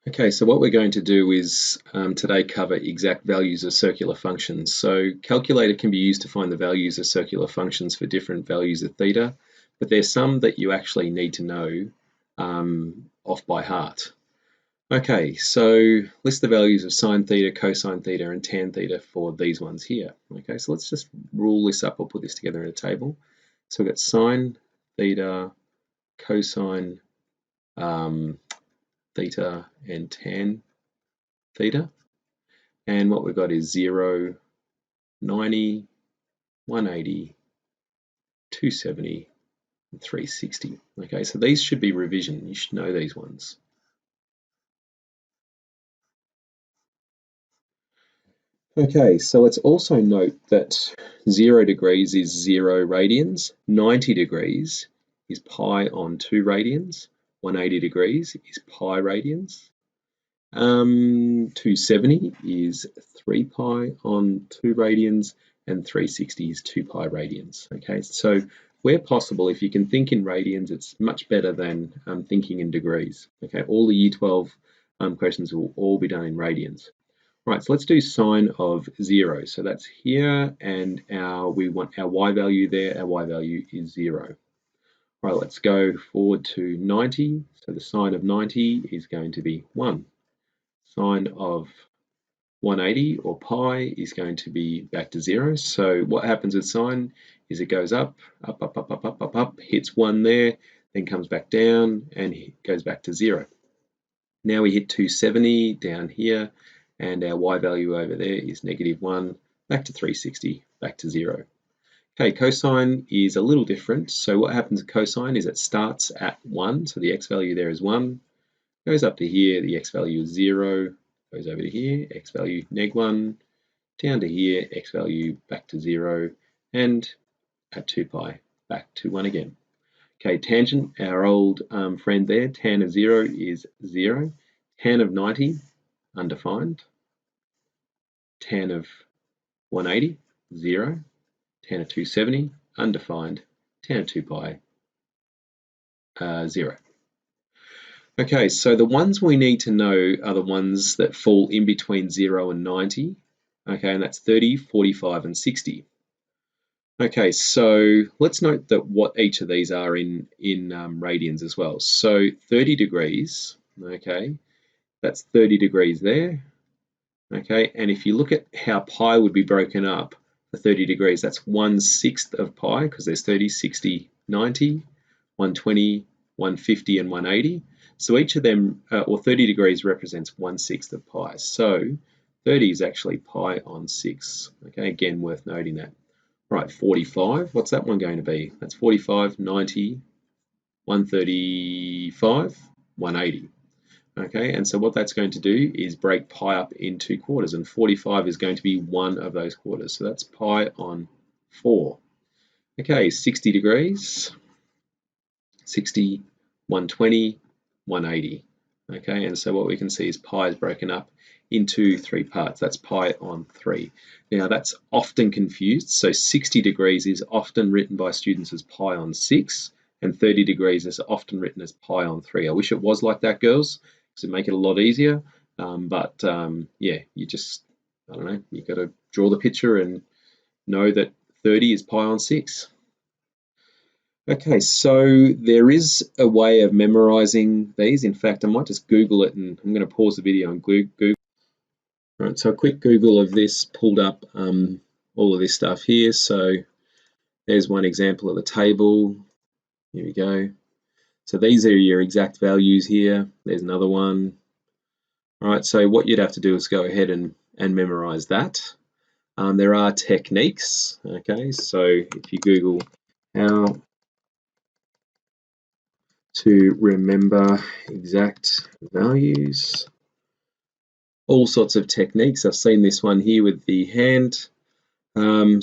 Okay, so what we're going to do is today cover exact values of circular functions. So calculator can be used to find the values of circular functions for different values of theta, but there's some that you actually need to know off by heart. Okay, so list the values of sine theta, cosine theta, and tan theta for these ones here. Okay, so let's just rule this up or put this together in a table. So we've got sine theta, cosine theta, and tan theta. And what we've got is 0, 90, 180, 270, and 360. Okay, so these should be revision. You should know these ones. Okay, so let's also note that 0 degrees is 0 radians, 90 degrees is pi on 2 radians, 180 degrees is pi radians, 270 is 3 pi on 2 radians, and 360 is 2 pi radians. Okay, so where possible, if you can think in radians, it's much better than thinking in degrees. Okay, all the Year 12 questions will all be done in radians. Right, so let's do sine of 0. So that's here, and we want our y value there. Our y value is 0. Right, let's go forward to 90. So the sine of 90 is going to be 1. Sine of 180 or pi is going to be back to 0. So what happens with sine is it goes up, up, up, up, up, up, up, up, hits 1 there, then comes back down and goes back to 0. Now we hit 270 down here, and our y value over there is -1, back to 360, back to 0. Okay, cosine is a little different. So what happens with cosine is it starts at 1, so the x value there is 1, goes up to here, the x value is 0, goes over to here, x value -1, down to here, x value back to 0, and at 2 pi, back to 1 again. Okay, tangent, our old friend there, tan of 0 is 0, tan of 90, undefined, tan of 180, 0, tan of 270, undefined, tan of 2 pi, 0. Okay, so the ones we need to know are the ones that fall in between 0 and 90, okay, and that's 30, 45, and 60. Okay, so let's note that what each of these are in radians as well. So 30 degrees, okay, that's 30 degrees there, okay, and if you look at how pi would be broken up for 30 degrees, that's 1/6 of pi, because there's 30, 60, 90, 120, 150, and 180. So each of them, or 30 degrees, represents 1/6 of pi. So 30 is actually pi on 6. Okay, again, worth noting that. Right, 45, what's that one going to be? That's 45, 90, 135, 180. Okay, and so what that's going to do is break pi up into quarters, and 45 is going to be one of those quarters. So that's pi on 4. Okay, 60 degrees, 60, 120, 180. Okay, and so what we can see is pi is broken up into 3 parts. That's pi on 3. Now that's often confused. So 60 degrees is often written by students as pi on 6, and 30 degrees is often written as pi on 3. I wish it was like that, girls, because it'd make it a lot easier. Yeah, you just, I don't know, you got to draw the picture and know that 30 is pi on 6. Okay, so there is a way of memorizing these. In fact, I might just Google it, and I'm going to pause the video and Google. All right, so a quick Google of this pulled up all of this stuff here. So there's one example of the table. Here we go. So these are your exact values here. There's another one. All right, so what you'd have to do is go ahead and memorize that. There are techniques. Okay, so if you Google how to remember exact values, all sorts of techniques. I've seen this one here with the hand.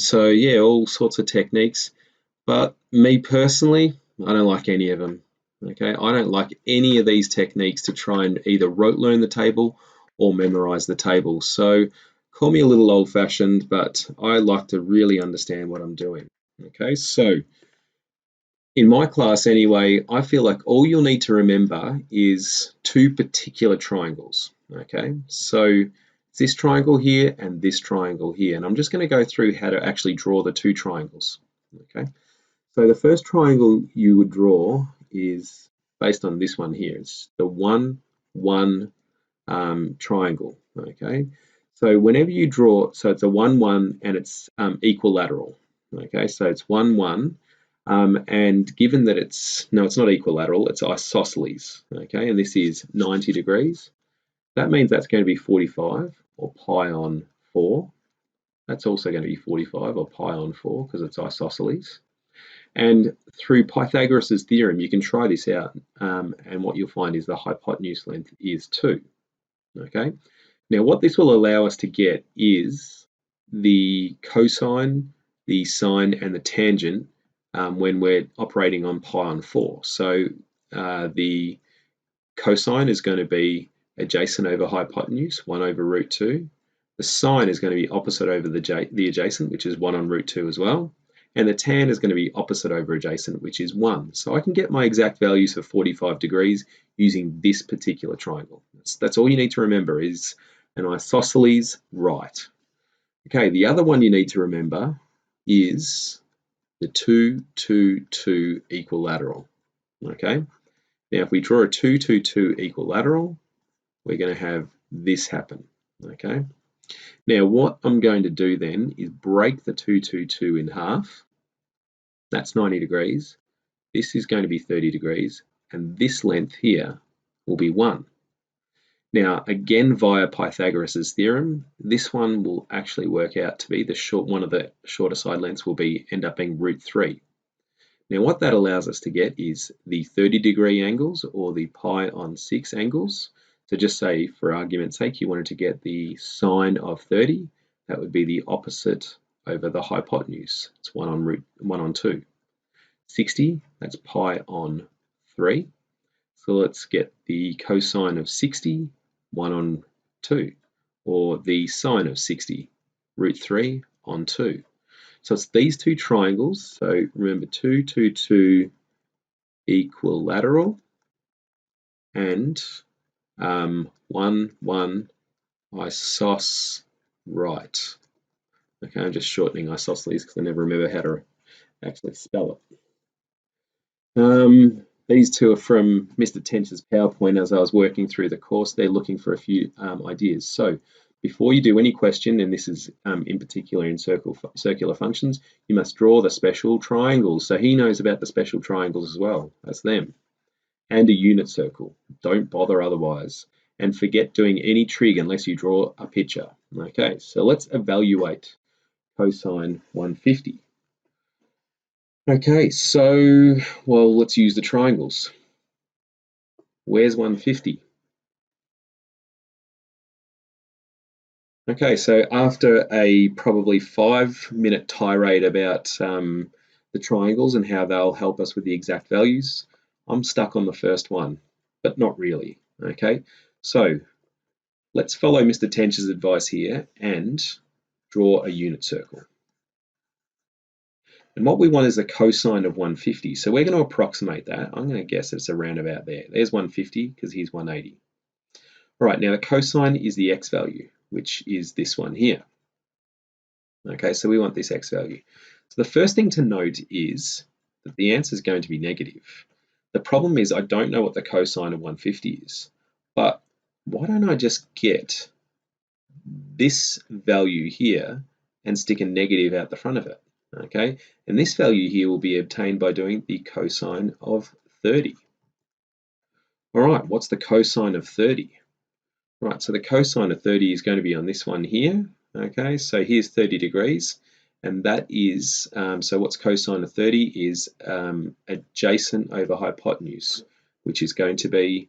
So yeah, all sorts of techniques. But me personally, I don't like any of them. Okay, I don't like any of these techniques to try and either rote learn the table or memorize the table. So call me a little old-fashioned, but I like to really understand what I'm doing. Okay, so In my class anyway, I feel like all you'll need to remember is two particular triangles. Okay, so this triangle here and this triangle here, and I'm just going to go through how to actually draw the two triangles. Okay, so the first triangle you would draw is based on this one here. It's the 1, 1 triangle. Okay, so whenever you draw, so it's a 1, 1 and it's equilateral. Okay, so it's 1, 1. And given that it's not equilateral, it's isosceles. Okay, and this is 90 degrees. That means that's going to be 45 or pi on 4. That's also going to be 45 or pi on 4 because it's isosceles. And through Pythagoras' theorem, you can try this out, and what you'll find is the hypotenuse length is 2. Okay. Now, what this will allow us to get is the cosine, the sine, and the tangent when we're operating on pi on 4. So the cosine is going to be adjacent over hypotenuse, 1 over root 2. The sine is going to be opposite over the adjacent, which is 1 on root 2 as well. And the tan is going to be opposite over adjacent, which is 1. So I can get my exact values for 45 degrees using this particular triangle. That's all you need to remember is an isosceles right. Okay, the other one you need to remember is the 2, 2, 2 equilateral. Okay, now if we draw a 2, 2, 2 equilateral, we're going to have this happen. Okay, now what I'm going to do then is break the 2, 2, 2 in half. That's 90 degrees. This is going to be 30 degrees, and this length here will be 1. Now, again, via Pythagoras' theorem, this one will actually work out to be one of the shorter side lengths will end up being root 3. Now, what that allows us to get is the 30-degree angles or the pi on 6 angles. So just say, for argument's sake, you wanted to get the sine of 30. That would be the opposite over the hypotenuse. It's 1 on 2. 60, that's pi on 3. So let's get the cosine of 60, 1 on 2, or the sine of 60, root 3 on 2. So it's these two triangles. So remember 2, 2, 2 equilateral and 1, 1 isos right. Okay, I'm just shortening isosceles because I never remember how to actually spell it. These two are from Mr. Tench's PowerPoint as I was working through the course. They're looking for a few ideas. So before you do any question, and this is in particular in circular functions, you must draw the special triangles. So he knows about the special triangles as well. That's them. And a unit circle. Don't bother otherwise. And forget doing any trig unless you draw a picture. Okay, so let's evaluate cosine 150. Okay, so, well, let's use the triangles. Where's 150? Okay, so after a probably 5-minute tirade about the triangles and how they'll help us with the exact values, I'm stuck on the first one, but not really. Okay, so let's follow Mr. Tench's advice here and draw a unit circle. And what we want is the cosine of 150. So we're going to approximate that. I'm going to guess it's around about there. There's 150 because here's 180. All right, now the cosine is the x value, which is this one here. Okay, so we want this x value. So the first thing to note is that the answer is going to be negative. The problem is I don't know what the cosine of 150 is, but why don't I just get this value here and stick a negative out the front of it? Okay, and this value here will be obtained by doing the cosine of 30. All right, what's the cosine of 30? Right, so the cosine of 30 is going to be on this one here. Okay, so here's 30 degrees, and that is, so what's cosine of 30 is adjacent over hypotenuse, which is going to be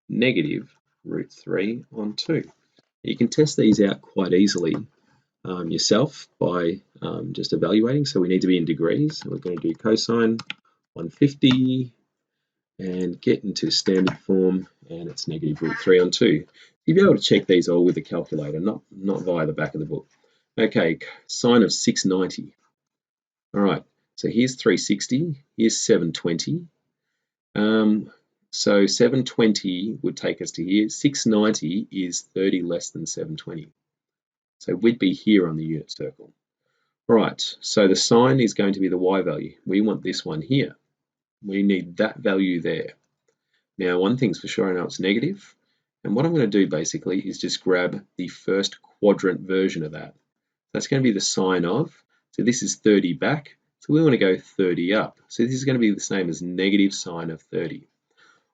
negative root 3 on 2. You can test these out quite easily yourself by just evaluating. So we need to be in degrees. We're going to do cosine 150 and get into standard form, and it's negative root 3 on 2. You'll be able to check these all with the calculator, not via the back of the book. Okay, sine of 690. All right, So here's 360, here's 720. So 720 would take us to here. 690 is 30 less than 720. So we'd be here on the unit circle. Right, so the sine is going to be the y value. We want this one here. We need that value there. Now, one thing's for sure, I know it's negative. And what I'm going to do basically is just grab the first quadrant version of that. That's going to be the sine of, so this is 30 back, so we want to go 30 up. So this is going to be the same as negative sine of 30.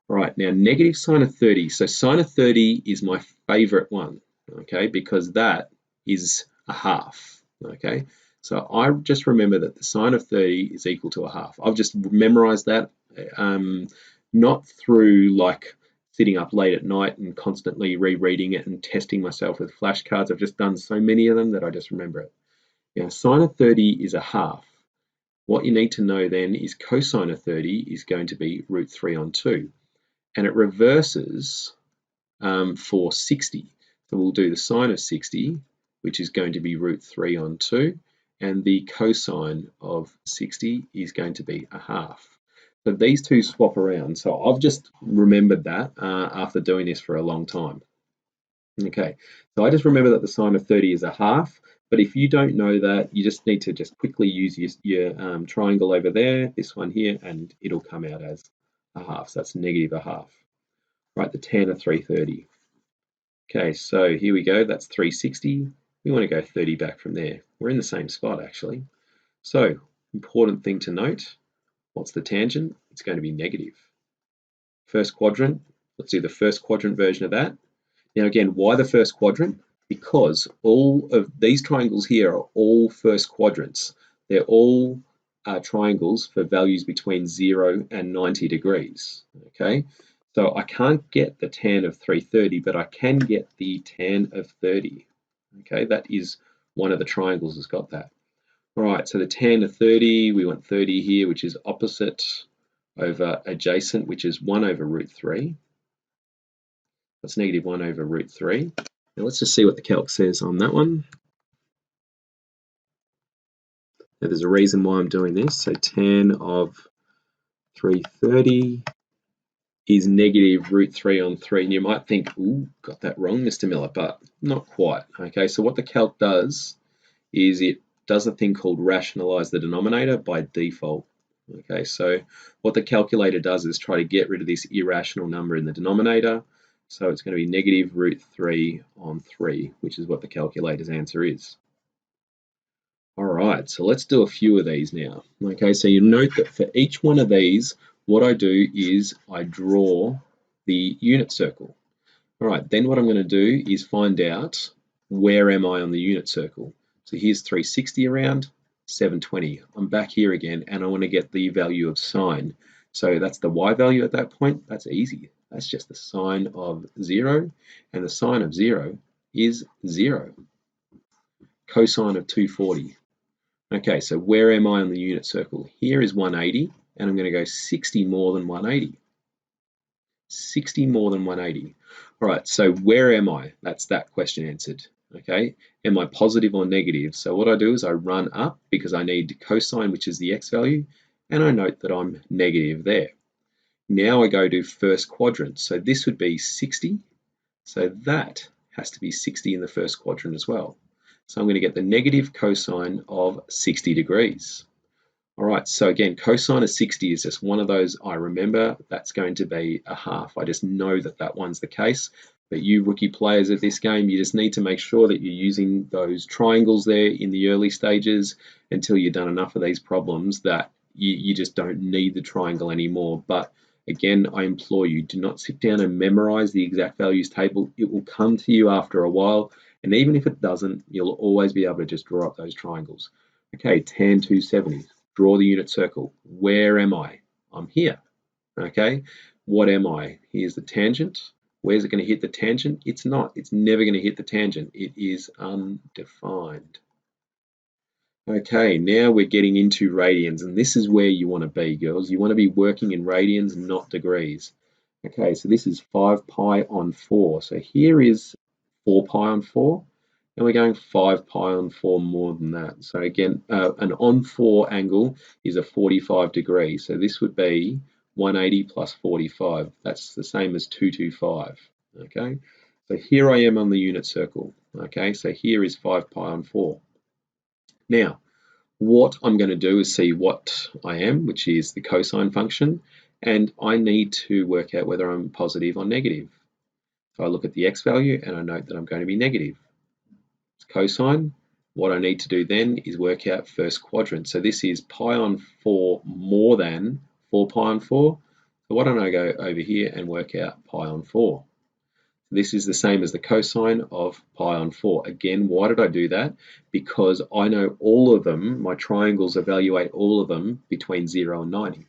All right, now negative sine of 30. So sine of 30 is my favorite one, okay, because that is a half, okay. So I just remember that the sine of 30 is equal to a half. I've just memorized that, not through like sitting up late at night and constantly rereading it and testing myself with flashcards. I've just done so many of them that I just remember it. Now, sine of 30 is a half. What you need to know then is cosine of 30 is going to be root 3 on 2. And it reverses for 60. So we'll do the sine of 60, which is going to be root 3 on 2. And the cosine of 60 is going to be a half. So these two swap around. So I've just remembered that after doing this for a long time. Okay, so I just remember that the sine of 30 is a half, but if you don't know that, you just need to just quickly use your triangle over there, this one here, and it'll come out as a half. So that's negative a half. Right, the tan of 330. Okay, so here we go, that's 360. We want to go 30 back from there. We're in the same spot actually. So, important thing to note, what's the tangent? It's going to be negative. First quadrant, let's do the first quadrant version of that. Now again, why the first quadrant? Because all of these triangles here are all first quadrants. They're all triangles for values between 0 and 90 degrees, okay? So I can't get the tan of 330, but I can get the tan of 30, okay? That is one of the triangles that's got that. All right, so the tan of 30, we want 30 here, which is opposite over adjacent, which is 1 over root 3. That's negative 1 over root 3. Now let's just see what the calc says on that one. Now there's a reason why I'm doing this. So tan of 330 is negative root 3 on 3. And you might think, ooh, got that wrong, Mr. Miller, but not quite. Okay, so what the calc does is it does a thing called rationalize the denominator by default. Okay, so what the calculator does is try to get rid of this irrational number in the denominator. So it's going to be negative root 3 on 3, which is what the calculator's answer is. All right, so let's do a few of these now. Okay, so you note that for each one of these, what I do is I draw the unit circle. All right, then what I'm going to do is find out where am I on the unit circle. So here's 360 around, 720. I'm back here again, and I want to get the value of sine. So that's the y value at that point. That's easy. That's just the sine of 0, and the sine of 0 is 0. Cosine of 240. Okay, so where am I on the unit circle? Here is 180, and I'm going to go 60 more than 180. 60 more than 180. All right, so where am I? That's that question answered. Okay, am I positive or negative? So what I do is I run up because I need cosine, which is the x value, and I note that I'm negative there. Now I go to first quadrant. So this would be 60. So that has to be 60 in the first quadrant as well. So I'm going to get the negative cosine of 60 degrees. All right, so again, cosine of 60 is just one of those I remember. That's going to be a half. I just know that that one's the case. But you rookie players at this game, you just need to make sure that you're using those triangles there in the early stages until you've done enough of these problems that you just don't need the triangle anymore. But again, I implore you, do not sit down and memorize the exact values table. It will come to you after a while. And even if it doesn't, you'll always be able to just draw up those triangles. Okay, tan 270. Draw the unit circle. Where am I? I'm here. Okay, what am I? Here's the tangent. Where's it going to hit the tangent? It's not. It's never going to hit the tangent. It is undefined. Okay, now we're getting into radians, and this is where you want to be, girls. You want to be working in radians, not degrees. Okay, so this is 5 pi on 4. So here is 4 pi on 4. and we're going 5 pi on 4 more than that. So again, an on 4 angle is a 45 degrees. So this would be 180 plus 45. That's the same as 225. Okay, so here I am on the unit circle. Okay, so here is 5 pi on 4. Now, what I'm going to do is see what I am, which is the cosine function, and I need to work out whether I'm positive or negative. So I look at the x value and I note that I'm going to be negative. It's cosine. What I need to do then is work out first quadrant. So this is pi on 4 more than 4 pi on 4. So why don't I go over here and work out pi on 4? This is the same as the cosine of pi on 4. Again, why did I do that? Because I know all of them, my triangles evaluate all of them between 0 and 90.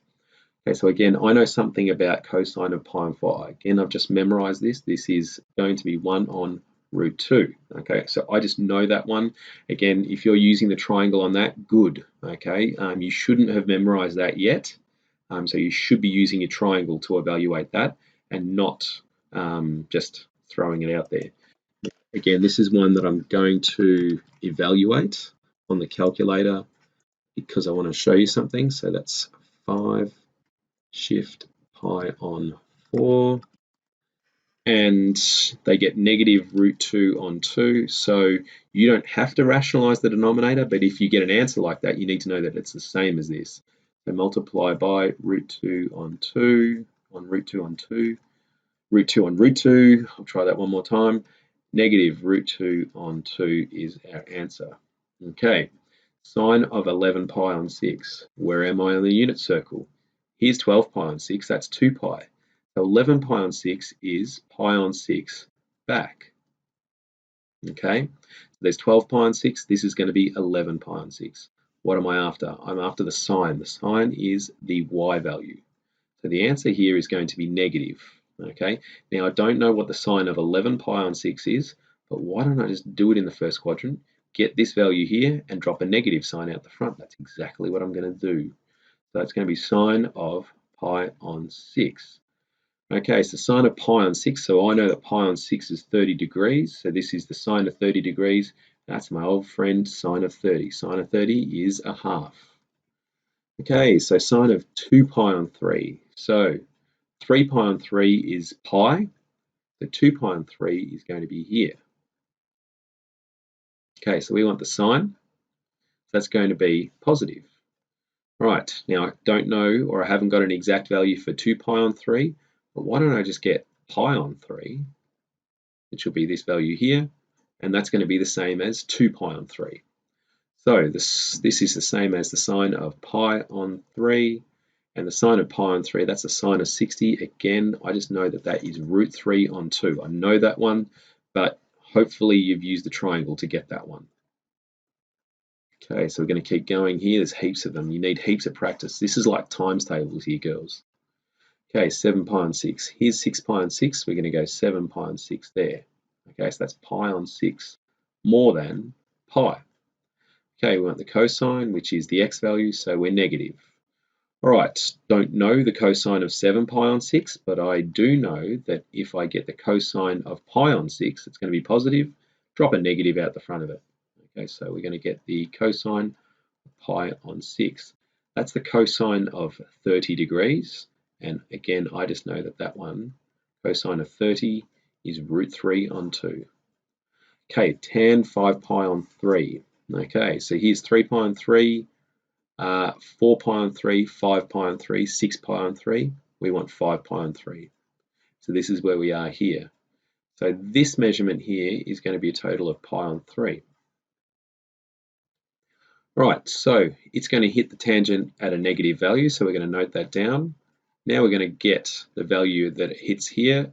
Okay, so again, I know something about cosine of pi on 4. Again, I've just memorized this. This is going to be 1 on root 2. Okay, so I just know that one. Again, if you're using the triangle on that, good. Okay, you shouldn't have memorized that yet. So you should be using your triangle to evaluate that and not just throwing it out there. Again, this is one that I'm going to evaluate on the calculator because I want to show you something. So that's 5 shift pi on 4, and they get negative root 2 on 2. So you don't have to rationalize the denominator, but if you get an answer like that, you need to know that it's the same as this. So multiply by root 2 on 2 on root 2 on 2. Root 2 on root 2, I'll try that one more time. Negative root 2 on 2 is our answer. Okay, sine of 11 pi on 6. Where am I on the unit circle? Here's 12 pi on 6, that's 2 pi. So 11 pi on 6 is pi on 6 back. Okay, so there's 12 pi on 6, this is going to be 11 pi on 6. What am I after? I'm after the sine. The sine is the y value. So the answer here is going to be negative. Okay, now I don't know what the sine of 11 pi on 6 is, but why don't I just do it in the first quadrant, get this value here, and drop a negative sign out the front? That's exactly what I'm going to do. So it's going to be sine of pi on 6. Okay, so sine of pi on 6, so I know that pi on 6 is 30 degrees, so this is the sine of 30 degrees. That's my old friend sine of 30. Sine of 30 is a half. Okay, so sine of 2 pi on 3. So 3 pi on 3 is pi, so 2 pi on 3 is going to be here. Okay, so we want the sine, that's going to be positive. Right, now I don't know, or I haven't got an exact value for 2 pi on 3, but why don't I just get pi on 3, which will be this value here, and that's going to be the same as 2 pi on 3. So this is the same as the sine of pi on 3, and the sine of pi on 3, that's a sine of 60. Again, I just know that that is root 3 on 2. I know that one, but hopefully you've used the triangle to get that one. Okay, so we're going to keep going here. There's heaps of them. You need heaps of practice. This is like times tables here, girls. Okay, 7 pi on 6. Here's 6 pi on 6. We're going to go 7 pi on 6 there. Okay, so that's pi on 6 more than pi. Okay, we want the cosine, which is the x value, so we're negative. All right, don't know the cosine of 7 pi on 6, but I do know that if I get the cosine of pi on 6, it's going to be positive. Drop a negative out the front of it. Okay, so we're going to get the cosine of pi on 6. That's the cosine of 30 degrees. And again, I just know that that one, cosine of 30, is root 3 on 2. Okay, tan 5 pi on 3. Okay, so here's 3 pi on 3, 4 pi on 3, 5 pi on 3, 6 pi on 3. We want 5 pi on 3. So this is where we are here. So this measurement here is going to be a total of pi on 3. Right, so it's going to hit the tangent at a negative value, so we're going to note that down. Now we're going to get the value that it hits here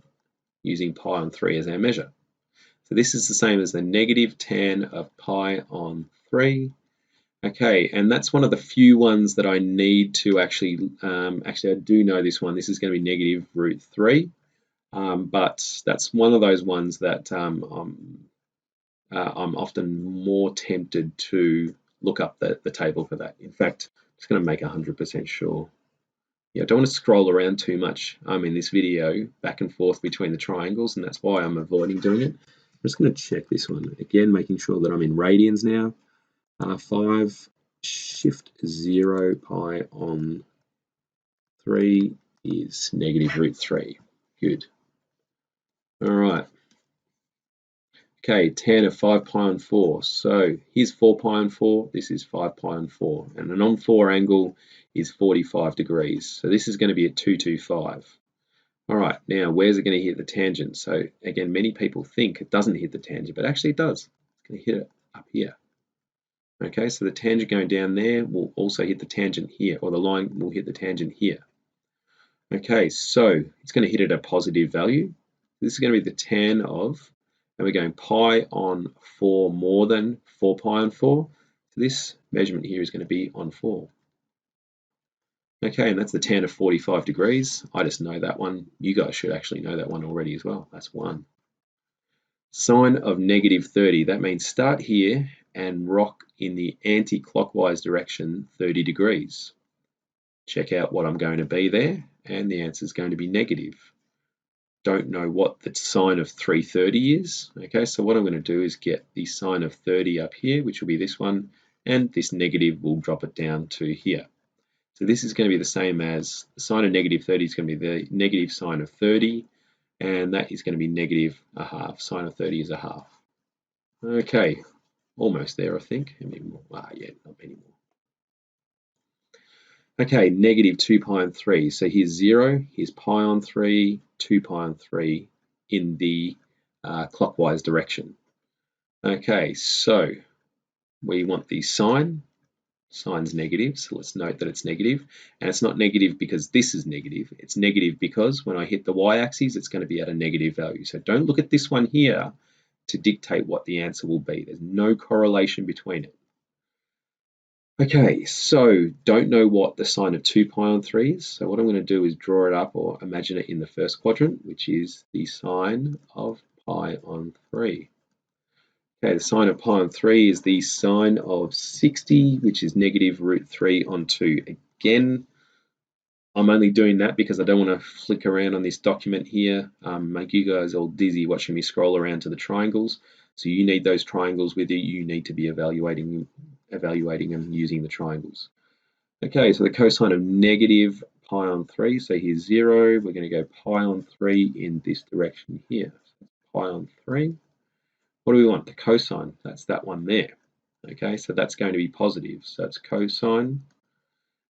using pi on 3 as our measure. So this is the same as the negative tan of pi on 3. Okay, and that's one of the few ones that I need to actually I do know this one. This is going to be negative root 3, but that's one of those ones that I'm often more tempted to look up the table for that. In fact, I'm just going to make 100% sure. Yeah, I don't want to scroll around too much in this video back and forth between the triangles, and that's why I'm avoiding doing it. just going to check this one again, making sure that I'm in radians now. 5 shift 0 pi on 3 is negative root 3. Good. All right. Okay, tan of 5 pi on 4. So here's 4 pi on 4. This is 5 pi on 4. And an on 4 angle is 45 degrees. So this is going to be at 225. All right, now where's it going to hit the tangent? So again, many people think it doesn't hit the tangent, but actually it does. It's going to hit it up here. Okay, so the tangent going down there will also hit the tangent here, or the line will hit the tangent here. Okay, so it's going to hit at a positive value. This is going to be the tan of, and we're going pi on 4 more than 4 pi on 4. So this measurement here is going to be on 4. Okay, and that's the tan of 45 degrees. I just know that one. You guys should actually know that one already as well. That's 1. Sine of negative 30. That means start here and rock in the anti-clockwise direction 30 degrees. Check out what I'm going to be there, and the answer is going to be negative. Don't know what the sine of 330 is. Okay, so what I'm going to do is get the sine of 30 up here, which will be this one, and this negative will drop it down to here. So this is going to be the same as the sine of negative 30 is going to be the negative sine of 30, and that is going to be negative a half. Sine of 30 is a half. Okay, almost there, I think. Yeah, not many more. Okay, negative 2 pi on 3. So here's 0, here's pi on 3, 2 pi on 3 in the clockwise direction. Okay, so we want the sine. Sine's negative, so let's note that it's negative. And it's not negative because this is negative. It's negative because when I hit the y-axis, it's going to be at a negative value. So don't look at this one here to dictate what the answer will be. There's no correlation between it. Okay, so don't know what the sine of 2 pi on 3 is. So what I'm going to do is draw it up or imagine it in the first quadrant, which is the sine of pi on 3. Okay, the sine of pi on 3 is the sine of 60, which is negative root 3 on 2. Again, I'm only doing that because I don't want to flick around on this document here, make you guys all dizzy watching me scroll around to the triangles. So you need those triangles with you. You need to be evaluating them using the triangles. Okay, so the cosine of negative pi on 3, so here's 0. We're going to go pi on 3 in this direction here. So pi on 3. What do we want? The cosine. That's that one there. Okay, so that's going to be positive. So it's cosine.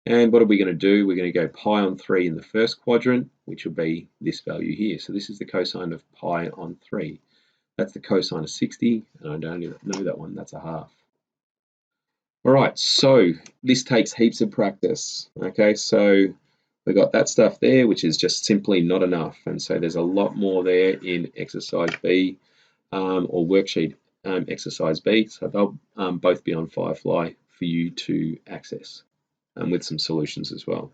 And what are we going to do? We're going to go pi on 3 in the first quadrant, which will be this value here. So this is the cosine of pi on 3. That's the cosine of 60, and I don't know that one. That's a half. All right, so this takes heaps of practice. Okay, so we got that stuff there, which is just simply not enough. And so there's a lot more there in exercise B or worksheet exercise B. So they'll both be on Firefly for you to access with some solutions as well.